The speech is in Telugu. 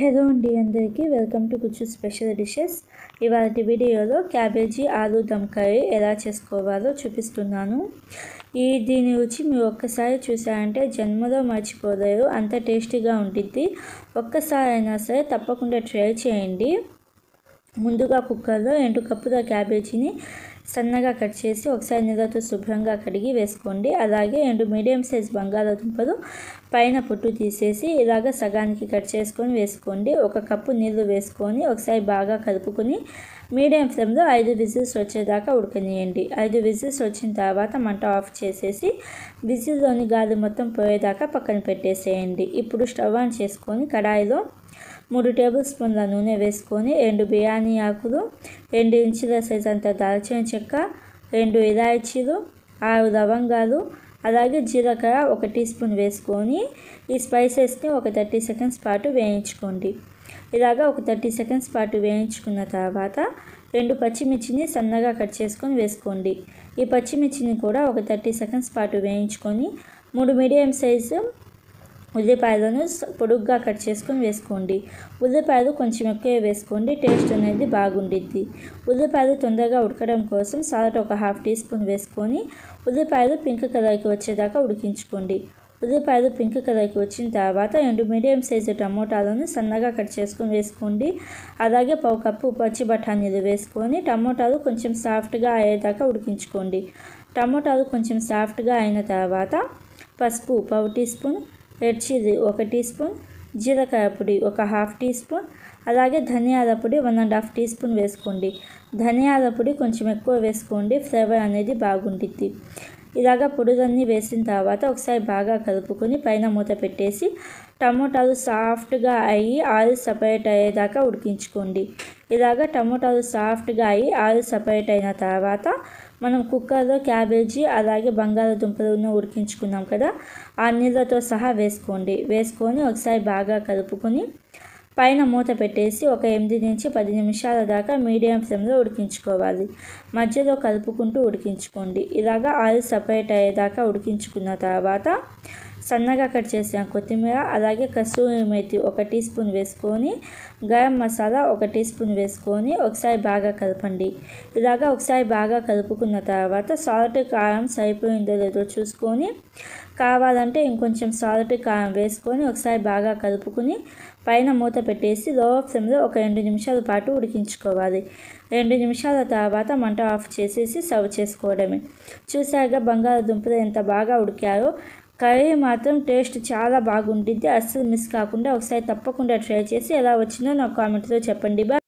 హలో అండి అందరికీ వెల్కమ్ టు కుచ్చు స్పెషల్ డిషెస్. ఇవాళ వీడియోలో క్యాబేజీ ఆలూ దమ్ కర్రీ ఎలా చేసుకోవాలో చూపిస్తున్నాను. దీని రుచి మీరు ఒక్కసారి చూసారంటే జన్మలో మర్చిపోలేరు, అంత టేస్టీగా ఉంటుంది. ఒక్కసారి అయినా సరే తప్పకుండా ట్రై చేయండి. ముందుగా కుక్కర్లో 2 కప్పుల క్యాబేజీని సన్నగా కట్ చేసి ఒకసారి నీళ్ళతో శుభ్రంగా కడిగి వేసుకోండి. అలాగే 2 మీడియం సైజ్ బంగాళాదుంపలు పైన పొట్టు తీసేసి ఇలాగ సగానికి కట్ చేసుకొని వేసుకోండి. 1 కప్పు నీళ్ళు వేసుకొని ఒకసారి బాగా కలుపుకొని మీడియం ఫ్లేమ్లో 5 విజిల్స్ వచ్చేదాకా ఉడకనియండి. 5 విజిల్స్ వచ్చిన తర్వాత మంట ఆఫ్ చేసేసి విజిల్లోని గాలి మొత్తం పోయేదాకా పక్కన పెట్టేసేయండి. ఇప్పుడు స్టవ్ ఆన్ చేసుకొని కడాయిలో 3 టేబుల్ స్పూన్ల నూనె వేసుకొని 2 బిర్యానీ ఆకులు, 2 ఇంచుల సైజ్ అంత దాల్చిన చెక్క, 2 ఇలాచీలు, 6 లవంగాలు, అలాగే జీలకర్ర 1 టీ స్పూన్ వేసుకొని ఈ స్పైసెస్ని ఒక 30 సెకండ్స్ పాటు వేయించుకోండి. ఇలాగా ఒక 30 సెకండ్స్ పాటు వేయించుకున్న తర్వాత 2 పచ్చిమిర్చిని సన్నగా కట్ చేసుకొని వేసుకోండి. ఈ పచ్చిమిర్చిని కూడా ఒక 30 సెకండ్స్ పాటు వేయించుకొని 3 మీడియం సైజు ఉల్లిపాయలను పొడుగ్గా కట్ చేసుకొని వేసుకోండి. ఉల్లిపాయలు కొంచెం ఎక్కువ వేసుకోండి, టేస్ట్ అనేది బాగుండిద్ది. ఉల్లిపాయలు తొందరగా ఉడకడం కోసం సాల్ట్ ఒక 1/2 టీ స్పూన్ వేసుకొని ఉల్లిపాయలు పింక్ కలర్కి వచ్చేదాకా ఉడికించుకోండి. ఉల్లిపాయలు పింక్ కలర్కి వచ్చిన తర్వాత 2 మీడియం సైజు టమోటాలను సన్నగా కట్ చేసుకొని వేసుకోండి. అలాగే 1/2 కప్పు పచ్చి బఠానీలు వేసుకొని టమోటాలు కొంచెం సాఫ్ట్గా అయ్యేదాకా ఉడికించుకోండి. టమోటాలు కొంచెం సాఫ్ట్గా అయిన తర్వాత పసుపు 1/2 teaspoon, red chilli 1 teaspoon, జీలకర్ర పొడి ఒక 1/2 టీ స్పూన్, అలాగే ధనియాల పొడి 1.5 టీ స్పూన్ వేసుకోండి. ధనియాల పొడి కొంచెం ఎక్కువ వేసుకోండి, ఫ్లేవర్ అనేది బాగుంటుంది. ఇలాగ పొడులన్నీ వేసిన తర్వాత ఒకసారి బాగా కలుపుకొని పైన మూత పెట్టేసి టమోటాలు సాఫ్ట్గా అయ్యి ఆయిల్ సపరేట్ అయ్యేదాకా ఉడికించుకోండి. ఇలాగ టమోటాలు సాఫ్ట్గా అయ్యి ఆయిల్ సపరేట్ అయిన తర్వాత మనం కుక్కర్లో క్యాబేజీ అలాగే బంగాళాదుంపలను ఉడికించుకున్నాం కదా, ఆ నీళ్ళతో సహా వేసుకొని ఒకసారి బాగా కలుపుకొని పైన మూత పెట్టేసి ఒక 8 నుంచి 10 నిమిషాల దాకా మీడియం ఫ్లేమ్లో ఉడికించుకోవాలి. మధ్యలో కలుపుకుంటూ ఉడికించుకోండి. ఇలాగా ఆయిల్ సపరేట్ అయ్యేదాకా ఉడికించుకున్న తర్వాత సన్నగా కట్ చేసిన కొత్తిమీర అలాగే కసూరి మేతి 1 టీ స్పూన్ వేసుకొని గరం మసాలా 1 టీ స్పూన్ వేసుకొని ఒకసారి బాగా కలపండి. ఇలాగా ఒకసారి బాగా కలుపుకున్న తర్వాత సాల్ట్ కారం సరిపోయిందో లేదో చూసుకొని కావాలంటే ఇంకొంచెం సాల్ట్ కారం వేసుకొని ఒకసారి బాగా కలుపుకొని పైన మూత పెట్టేసి లో ఫ్లేమ్లో ఒక 2 నిమిషాల పాటు ఉడికించుకోవాలి. 2 నిమిషాల తర్వాత మంట ఆఫ్ చేసేసి సర్వ్ చేసుకోవడమే. చూసారుగా బంగాళాదుంపలు ఎంత బాగా ఉడికారో. కర్రీ మాత్రం టేస్ట్ చాలా బాగుంటుంది, అస్సలు మిస్ కాకుండా ఒకసారి తప్పకుండా ట్రై చేసి ఎలా వచ్చిందో నాకు కామెంట్లో చెప్పండి. బాయ్.